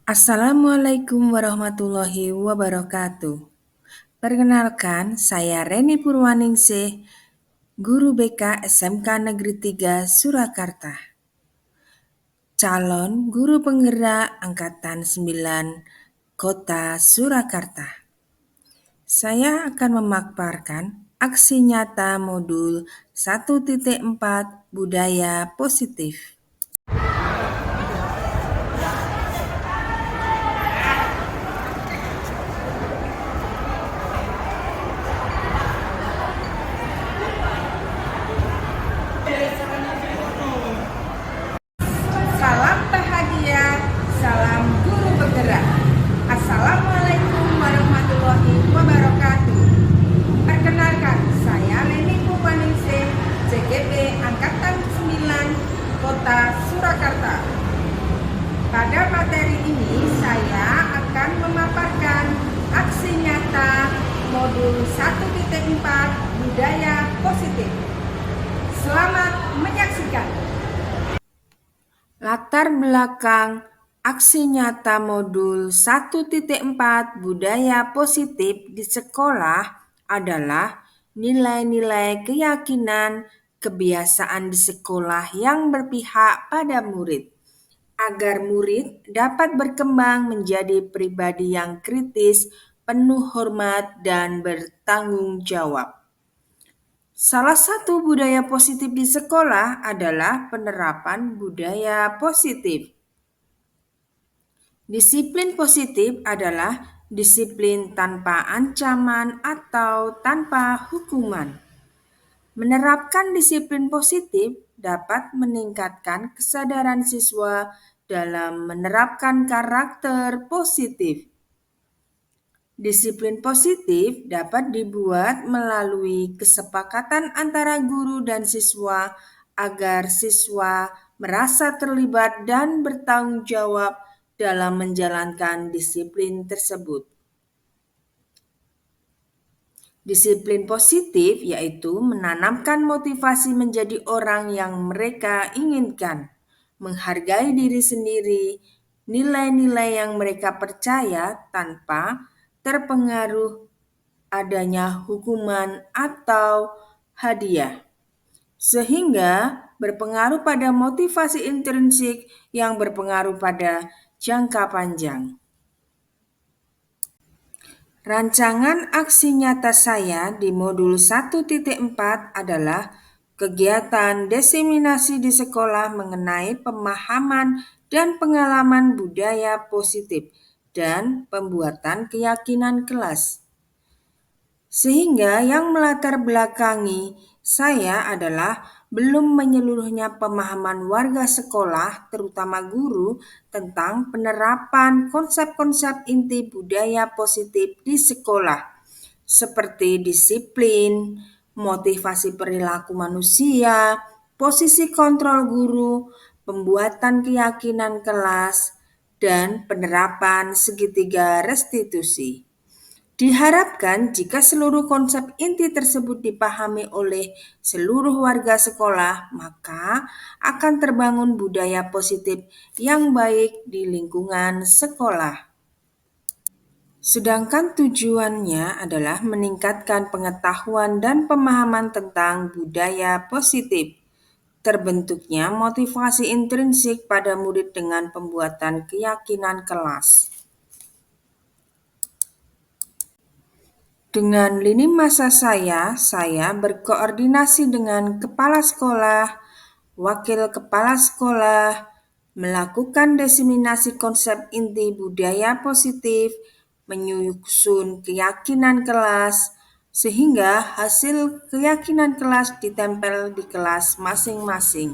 Assalamualaikum warahmatullahi wabarakatuh. Perkenalkan, saya Reni Purwaningsih, Guru BK SMK Negeri 3 Surakarta. Calon Guru Penggerak Angkatan 9 Kota Surakarta. Saya akan memaparkan aksi nyata modul 1.4 Budaya Positif. Salam bahagia, salam guru bergerak. Assalamualaikum warahmatullahi wabarakatuh. Perkenalkan, saya Leni Purwaningsih, CGP Angkatan 9, Kota Surakarta. Pada materi ini, saya akan memaparkan aksi nyata modul 1.4 Budaya Positif. Selamat menyaksikan. Latar belakang aksi nyata modul 1.4 Budaya Positif di sekolah adalah nilai-nilai keyakinan kebiasaan di sekolah yang berpihak pada murid, agar murid dapat berkembang menjadi pribadi yang kritis, penuh hormat, dan bertanggung jawab. Salah satu budaya positif di sekolah adalah penerapan budaya positif. Disiplin positif adalah disiplin tanpa ancaman atau tanpa hukuman. Menerapkan disiplin positif dapat meningkatkan kesadaran siswa dalam menerapkan karakter positif. Disiplin positif dapat dibuat melalui kesepakatan antara guru dan siswa agar siswa merasa terlibat dan bertanggung jawab dalam menjalankan disiplin tersebut. Disiplin positif yaitu menanamkan motivasi menjadi orang yang mereka inginkan, menghargai diri sendiri, nilai-nilai yang mereka percaya tanpa terpengaruh adanya hukuman atau hadiah, sehingga berpengaruh pada motivasi intrinsik yang berpengaruh pada jangka panjang. Rancangan aksi nyata saya di modul 1.4 adalah kegiatan diseminasi di sekolah mengenai pemahaman dan pengalaman budaya positif dan pembuatan keyakinan kelas. Sehingga yang melatar belakangi saya adalah belum menyeluruhnya pemahaman warga sekolah, terutama guru, tentang penerapan konsep-konsep inti budaya positif di sekolah, seperti disiplin, motivasi perilaku manusia, posisi kontrol guru, pembuatan keyakinan kelas, dan penerapan segitiga restitusi. Diharapkan jika seluruh konsep inti tersebut dipahami oleh seluruh warga sekolah, maka akan terbangun budaya positif yang baik di lingkungan sekolah. Sedangkan tujuannya adalah meningkatkan pengetahuan dan pemahaman tentang budaya positif. Terbentuknya motivasi intrinsik pada murid dengan pembuatan keyakinan kelas. Dengan lini masa saya berkoordinasi dengan kepala sekolah, wakil kepala sekolah, melakukan diseminasi konsep inti budaya positif, menyusun keyakinan kelas, sehingga hasil keyakinan kelas ditempel di kelas masing-masing.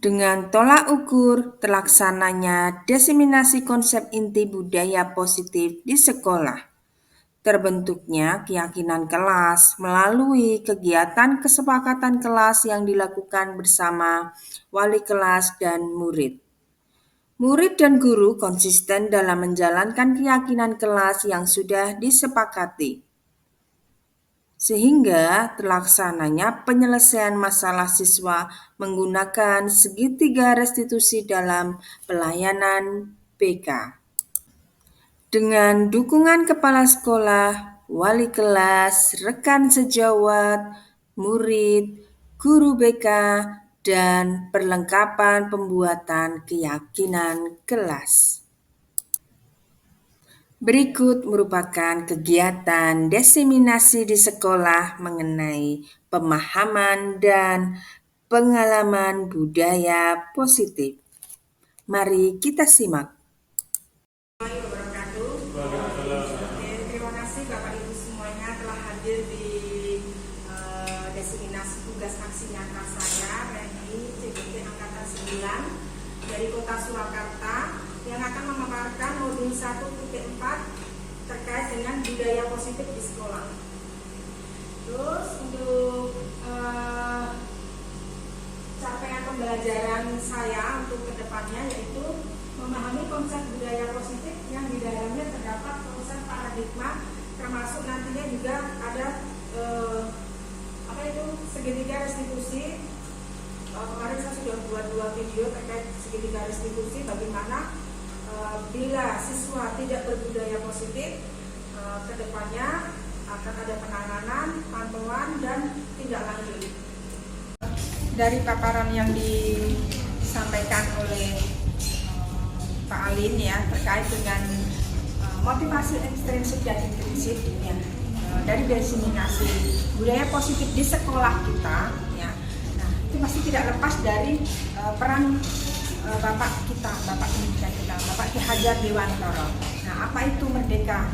Dengan tolak ukur terlaksananya diseminasi konsep inti budaya positif di sekolah, terbentuknya keyakinan kelas melalui kegiatan kesepakatan kelas yang dilakukan bersama wali kelas dan murid. Murid dan guru konsisten dalam menjalankan keyakinan kelas yang sudah disepakati. sehingga terlaksananya penyelesaian masalah siswa menggunakan segitiga restitusi dalam pelayanan BK. Dengan dukungan kepala sekolah, wali kelas, rekan sejawat, murid, guru BK, dan perlengkapan pembuatan keyakinan kelas. Berikut merupakan kegiatan diseminasi di sekolah mengenai pemahaman dan pengalaman budaya positif. Mari kita simak. Terima kasih Bapak Ibu semuanya telah hadir di diseminasi tugas aksi nyata saya PNI CBT Angkatan 9 dari Kota Surakarta yang akan memaparkan modul 1.4 terkait dengan budaya positif di sekolah. Terus untuk capaian pembelajaran saya untuk kedepannya yaitu memahami konsep budaya positif yang di dalamnya terdapat konsep paradigma, termasuk nantinya juga ada segitiga restitusi. Kemarin saya sudah buat 2 video terkait segitiga restitusi, bagaimana bila siswa tidak berbudaya positif, kedepannya akan ada penanganan, pantauan, dan tindak lanjut. Dari paparan yang disampaikan oleh Pak Alin ya terkait dengan motivasi ekstrinsik dan intrinsik ya, dari diseminasi budaya positif di sekolah kita ya. Nah, itu pasti tidak lepas dari peran Bapak kita, Bapak pendidikan kita, Bapak Ki Hajar Dewantara. Nah, apa itu merdeka?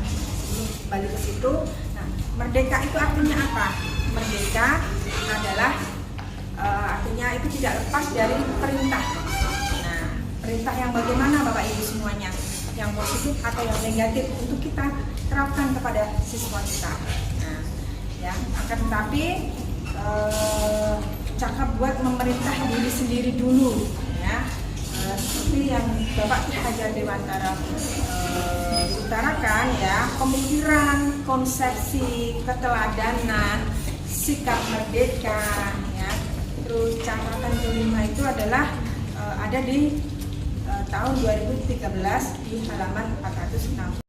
Balik ke situ. Nah, merdeka itu artinya apa? Merdeka adalah artinya itu tidak lepas dari perintah. Nah, perintah yang bagaimana Bapak Ibu semuanya? Yang positif atau yang negatif untuk kita terapkan kepada siswa kita. Nah, ya, akan tetapi cakap buat memerintah diri sendiri dulu, ya. Seperti yang Bapak Ki Hajar Dewantara utarakan ya, pemikiran, konsepsi, keteladanan, sikap merdeka, ya. Terus catatan kelima itu adalah ada di tahun 2013 di halaman 406.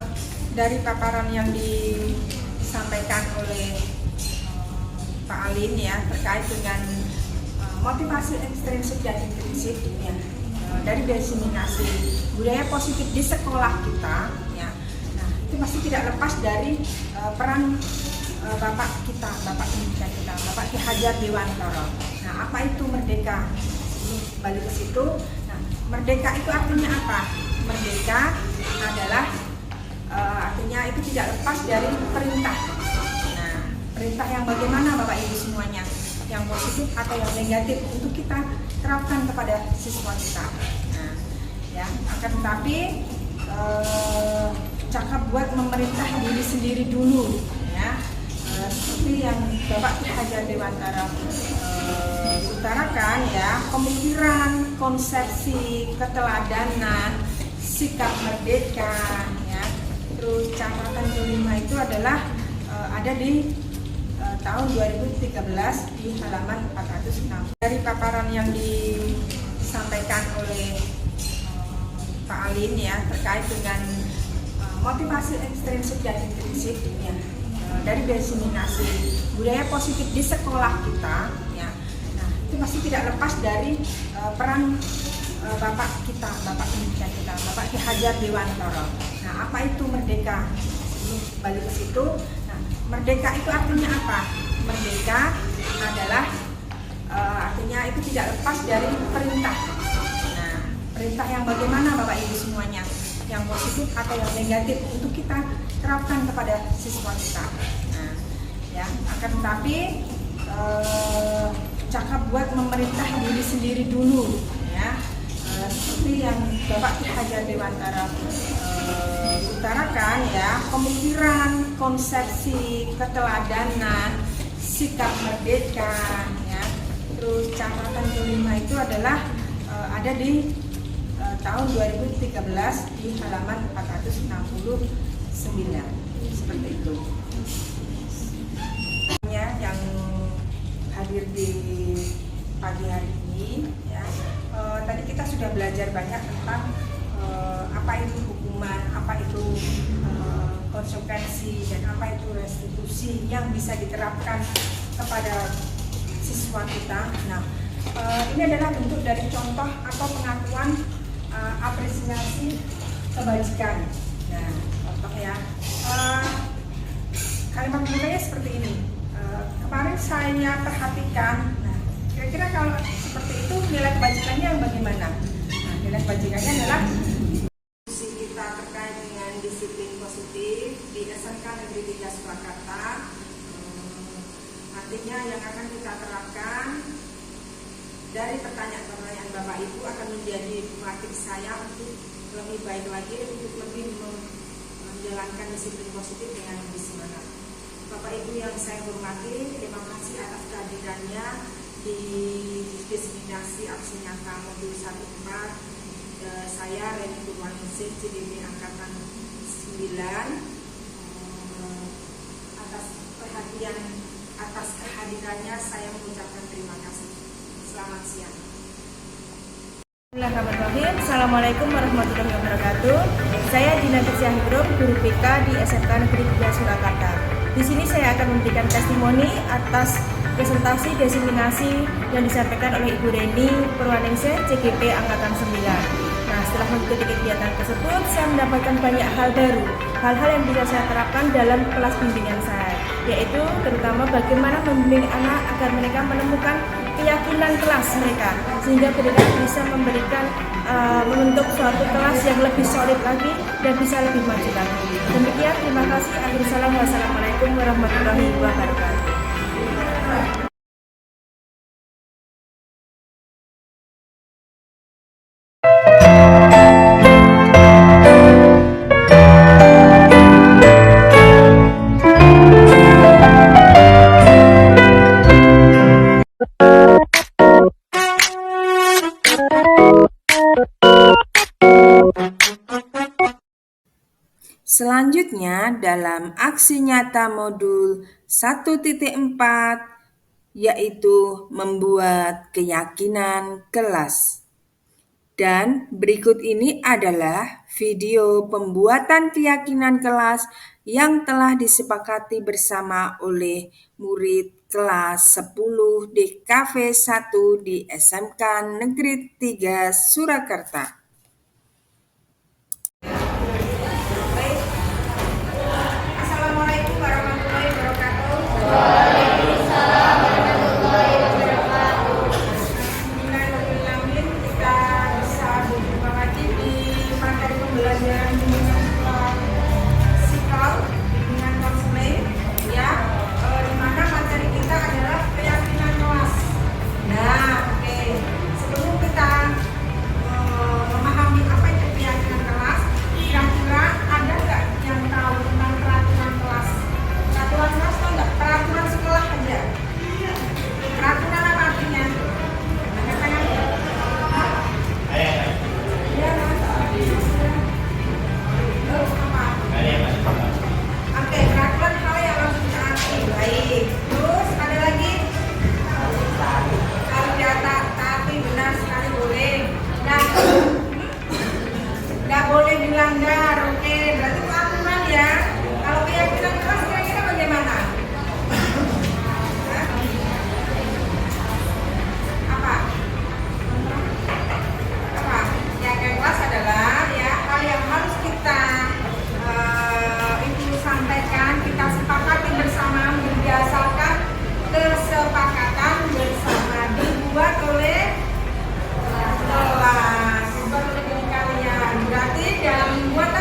Dari paparan yang disampaikan oleh Pak Alin ya terkait dengan motivasi ekstrinsik dan intrinsik ya, dari diseminasi budaya positif di sekolah kita ya. Nah, itu pasti tidak lepas dari peran Bapak kita, Bapak pendidikan kita, Bapak Ki Hajar Dewantara. Nah, apa itu merdeka? Balik ke situ. Nah, merdeka itu artinya apa? Merdeka adalah artinya itu tidak lepas dari perintah. Nah, perintah yang bagaimana Bapak Ibu semuanya? Yang positif atau yang negatif untuk kita terapkan kepada siswa kita. Nah, ya, akan tetapi cakap buat memerintah diri sendiri dulu, ya. Seperti yang Bapak Ki Hajar Dewantara utarakan ya, pemikiran, konsepsi, keteladanan, sikap merdeka, ya. Terus catatan kelima itu adalah ada di tahun 2013 di halaman 406. Dari paparan yang disampaikan oleh Pak Alin ya terkait dengan motivasi ekstrinsik dan intrinsik ya, dari diseminasi budaya positif di sekolah kita ya. Nah, itu pasti tidak lepas dari peran Bapak kita, Bapak pendidikan kita, Bapak Ki Hajar Dewantara. Nah, apa itu merdeka? Balik ke situ. Nah, merdeka itu artinya apa? Merdeka adalah artinya itu tidak lepas dari perintah. Nah, perintah yang bagaimana Bapak Ibu semuanya? Yang positif atau yang negatif untuk kita terapkan kepada siswa kita. Nah, ya, akan tetapi cakap buat memerintah diri sendiri dulu, ya. Seperti yang Bapak Ki Hajar Dewantara utarakan ya, pemikiran, konsepsi, keteladanan, sikap merdeka, ya. Terus catatan kelima itu adalah ada di tahun 2013 di halaman 469 seperti itu. hadir di pagi hari ini. Ya. Tadi kita sudah belajar banyak tentang apa itu hukuman, apa itu konsekuensi, dan apa itu restitusi yang bisa diterapkan kepada siswa kita. Nah, ini adalah bentuk dari contoh atau pengakuan apresiasi kebajikan. Nah, contoh ya. Kalimat pembukanya seperti ini. Kemarin saya perhatikan. Nah, kira-kira kalau seperti itu nilai kebajikannya yang bagaimana? Nah, nilai kebajikannya adalah kita terkait dengan disiplin positif di SMK Negeri 3 Surakarta. Artinya yang akan kita terapkan dari pertanyaan-pertanyaan Bapak Ibu akan menjadi motivasi saya untuk lebih baik lagi, untuk lebih menjalankan disiplin positif dengan lebih semangat. Bapak Ibu yang saya hormati, terima kasih atas kehadirannya di diseminasi aksi nyata modul 14. Saya Reni Purwaningsih, CDB Angkatan 9, atas perhatian, atas kehadirannya saya mengucapkan terima kasih. Selamat siang. Bismillahirrahmanirrahim. Assalamualaikum warahmatullahi wabarakatuh. Saya Dina Titia Hidrom, guru BK di SMK Negeri 3 Surakarta. Di sini saya akan memberikan testimoni atas presentasi diseminasi yang disampaikan oleh Ibu Reni Purwaningsih, CGP Angkatan 9. Nah, setelah mengikuti kegiatan tersebut, saya mendapatkan banyak hal baru, hal-hal yang bisa saya terapkan dalam kelas bimbingan saya, yaitu terutama bagaimana membimbing anak agar mereka menemukan keyakinan kelas mereka, sehingga mereka bisa membentuk suatu kelas yang lebih solid lagi dan bisa lebih maju lagi. Demikian, terima kasih. Wassalamualaikum warahmatullahi wabarakatuh. Selanjutnya dalam aksi nyata modul 1.4 yaitu membuat keyakinan kelas. Dan berikut ini adalah video pembuatan keyakinan kelas yang telah disepakati bersama oleh murid kelas 10 DKV 1 di SMK Negeri 3 Surakarta. Assalamualaikum warahmatullahi wabarakatuh. Alhamdulillah, kita bisa berjumpa lagi di materi pembelajaran bimbingan psikol, bimbingan konseling, ya, di mana materi kita adalah keyakinan kelas. Nah, oke. Sebelum kita memahami apa itu keyakinan kelas, kira-kira ada nggak yang tahu tentang peraturan kelas? Peraturan kelas tahu nggak? Peraturan sekolah aja. Peraturan apa artinya? Angkat tangan. Ya, apa? Oke, peraturan hal yang harus ditaati. Baik. Terus ada lagi? Harus taati, benar sekali, boleh. Nah, nggak boleh dilanggar. Oke, berarti itu aturan ya. Kalau keyakinan kelas kira-kira bagaimana? Hah? Apa? Apa? Keyakinan kelas adalah ya hal yang harus kita itu sampaikan, kita sepakati bersama berdasarkan kesepakatan bersama dibuat oleh kelas, dibuat oleh kalian. Berarti dalam membuat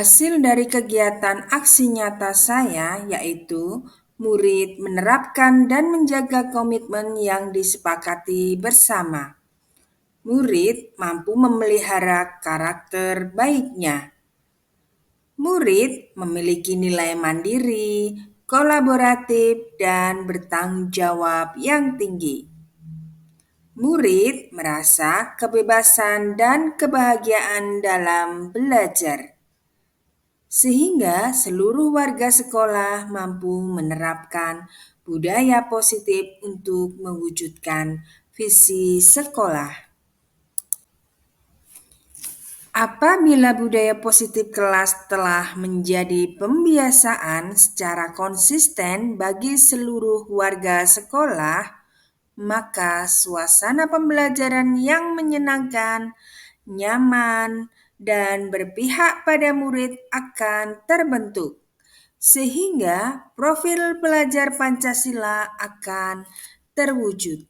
Hasil dari kegiatan aksi nyata saya yaitu murid menerapkan dan menjaga komitmen yang disepakati bersama. Murid mampu memelihara karakter baiknya. Murid memiliki nilai mandiri, kolaboratif, dan bertanggung jawab yang tinggi. Murid merasa kebebasan dan kebahagiaan dalam belajar, sehingga seluruh warga sekolah mampu menerapkan budaya positif untuk mewujudkan visi sekolah. Apabila budaya positif kelas telah menjadi pembiasaan secara konsisten bagi seluruh warga sekolah, maka suasana pembelajaran yang menyenangkan, nyaman, dan berpihak pada murid akan terbentuk, sehingga profil pelajar Pancasila akan terwujud.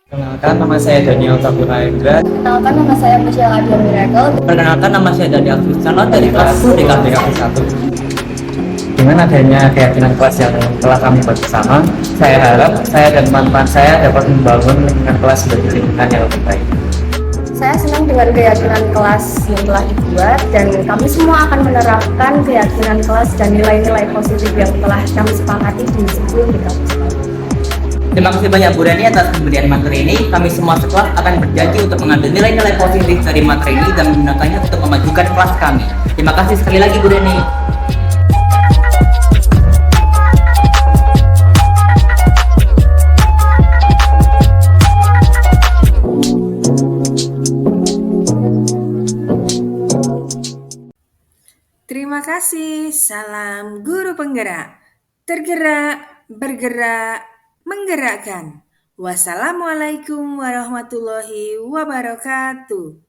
Perkenalkan, nama saya Daniel Sabura Hendra. Perkenalkan, nama saya Michelle Adia Miracle. Perkenalkan, nama saya Daniel Fusana dari kelas 1 DKV 1. Dengan adanya keyakinan kelas yang telah kami buat bersama, saya harap saya dan teman-teman saya dapat membangun lingkungan kelas sebagai lingkungan yang lebih baik. Saya senang dengan keyakinan kelas yang telah dibuat dan kami semua akan menerapkan keyakinan kelas dan nilai-nilai positif yang telah kami sepakati di sebelum di kampus. Terima kasih banyak Bu Reni atas pemberian materi ini. Kami semua sekelas akan berjanji untuk mengambil nilai-nilai positif dari materi ini dan menggunakannya untuk memajukan kelas kami. Terima kasih sekali lagi Bu Reni. Terima kasih. Salam guru penggerak. Tergerak, bergerak, menggerakkan. Wassalamualaikum warahmatullahi wabarakatuh.